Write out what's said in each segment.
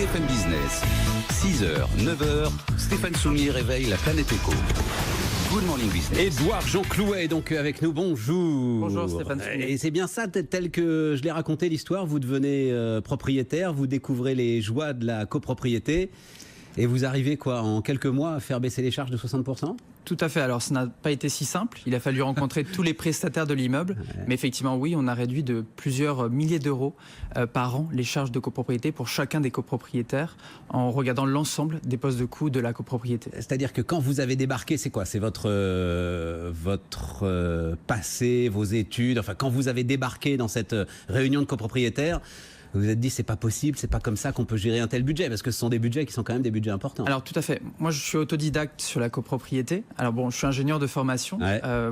BFM Business, 6h, 9h, Stéphane Soumier réveille la planète éco. Good morning business. Édouard Jean Clouet est donc avec nous, bonjour. Bonjour Stéphane Soumier. Et c'est bien ça, tel que je l'ai raconté l'histoire, vous devenez propriétaire, vous découvrez les joies de la copropriété et vous arrivez quoi, en quelques mois à faire baisser les charges de 60%? Tout à fait, alors ça n'a pas été si simple, il a fallu rencontrer tous les prestataires de l'immeuble, mais effectivement oui, on a réduit de plusieurs milliers d'euros par an les charges de copropriété pour chacun des copropriétaires en regardant l'ensemble des postes de coûts de la copropriété. C'est-à-dire que quand vous avez débarqué, c'est quoi? C'est votre passé, vos études, enfin quand vous avez débarqué dans cette réunion de copropriétaires, vous vous êtes dit c'est pas possible, c'est pas comme ça qu'on peut gérer un tel budget, parce que ce sont des budgets qui sont quand même des budgets importants. Alors tout à fait, moi je suis autodidacte sur la copropriété, alors bon je suis ingénieur de formation,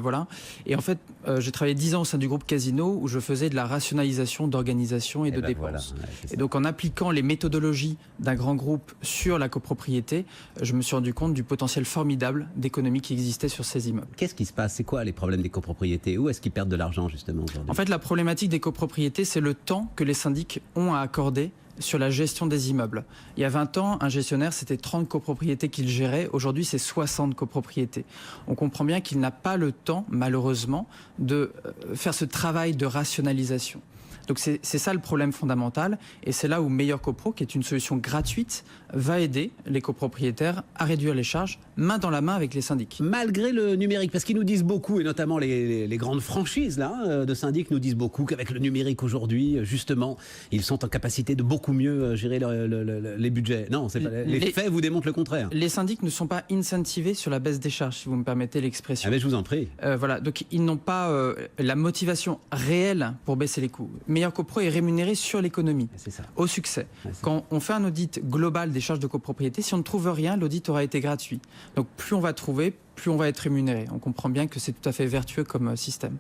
voilà, et en fait j'ai travaillé 10 ans au sein du groupe Casino où je faisais de la rationalisation d'organisation et de dépenses. Voilà, et donc en appliquant les méthodologies d'un grand groupe sur la copropriété, je me suis rendu compte du potentiel formidable d'économie qui existait sur ces immeubles. Qu'est-ce qui se passe? C'est quoi les problèmes des copropriétés? Où est-ce qu'ils perdent de l'argent justement aujourd'hui? En fait la problématique des copropriétés c'est le temps que les syndics ont à accorder sur la gestion des immeubles. Il y a 20 ans, un gestionnaire, c'était 30 copropriétés qu'il gérait. Aujourd'hui, c'est 60 copropriétés. On comprend bien qu'il n'a pas le temps, malheureusement, de faire ce travail de rationalisation. Donc c'est ça le problème fondamental et c'est là où Meilleur Copro, qui est une solution gratuite, va aider les copropriétaires à réduire les charges main dans la main avec les syndics. Malgré le numérique, parce qu'ils nous disent beaucoup, et notamment les grandes franchises là, de syndics nous disent beaucoup qu'avec le numérique aujourd'hui, justement, ils sont en capacité de beaucoup mieux gérer les budgets. Non, c'est pas, les faits vous démontrent le contraire. Les syndics ne sont pas incentivés sur la baisse des charges, si vous me permettez l'expression. Ah mais je vous en prie. Voilà, donc ils n'ont pas la motivation réelle pour baisser les coûts. Meilleur Copro est rémunéré sur l'économie, au succès. Quand on fait un audit global des charges de copropriété, si on ne trouve rien, l'audit aura été gratuit. Donc plus on va trouver, plus on va être rémunéré. On comprend bien que c'est tout à fait vertueux comme système.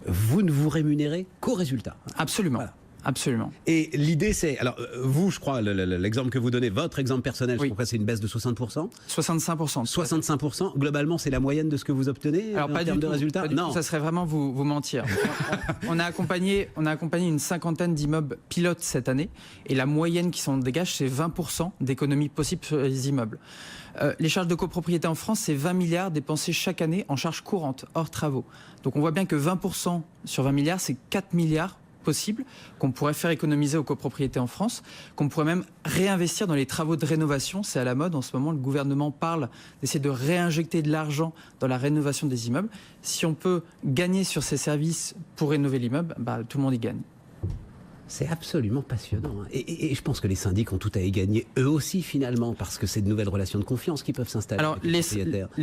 Vous ne vous rémunérez qu'au résultat. Absolument. Voilà. Absolument. Et l'idée c'est, alors vous je crois, l'exemple que vous donnez, votre exemple personnel, je crois que c'est une baisse de 60%. 65%. 65%, globalement c'est la moyenne de ce que vous obtenez en termes de résultats? Non, ça serait vraiment vous mentir. on a accompagné une cinquantaine d'immeubles pilotes cette année et la moyenne qui s'en dégage c'est 20% d'économies possibles sur les immeubles. Les charges de copropriété en France, c'est 20 milliards dépensés chaque année en charges courantes, hors travaux. Donc on voit bien que 20% sur 20 milliards, c'est 4 milliards possible qu'on pourrait faire économiser aux copropriétés en France, qu'on pourrait même réinvestir dans les travaux de rénovation. C'est à la mode en ce moment, le gouvernement parle d'essayer de réinjecter de l'argent dans la rénovation des immeubles. Si on peut gagner sur ces services pour rénover l'immeuble, tout le monde y gagne. C'est absolument passionnant. Et je pense que les syndics ont tout à y gagner eux aussi finalement, parce que c'est de nouvelles relations de confiance qui peuvent s'installer. Alors les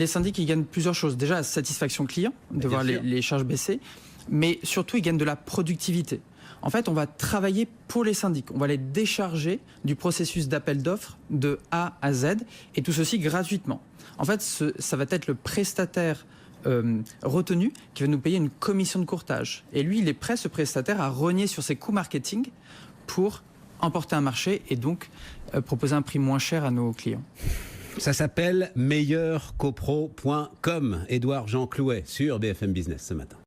syndics ils gagnent plusieurs choses. Déjà la satisfaction client, de voir les charges baisser, mais surtout ils gagnent de la productivité. En fait, on va travailler pour les syndics. On va les décharger du processus d'appel d'offres de A à Z, et tout ceci gratuitement. En fait, ça va être le prestataire retenu qui va nous payer une commission de courtage. Et lui, il est prêt, ce prestataire, à rogner sur ses coûts marketing pour emporter un marché et donc proposer un prix moins cher à nos clients. Ça s'appelle meilleurcopro.com. Édouard Jean Clouet sur BFM Business ce matin.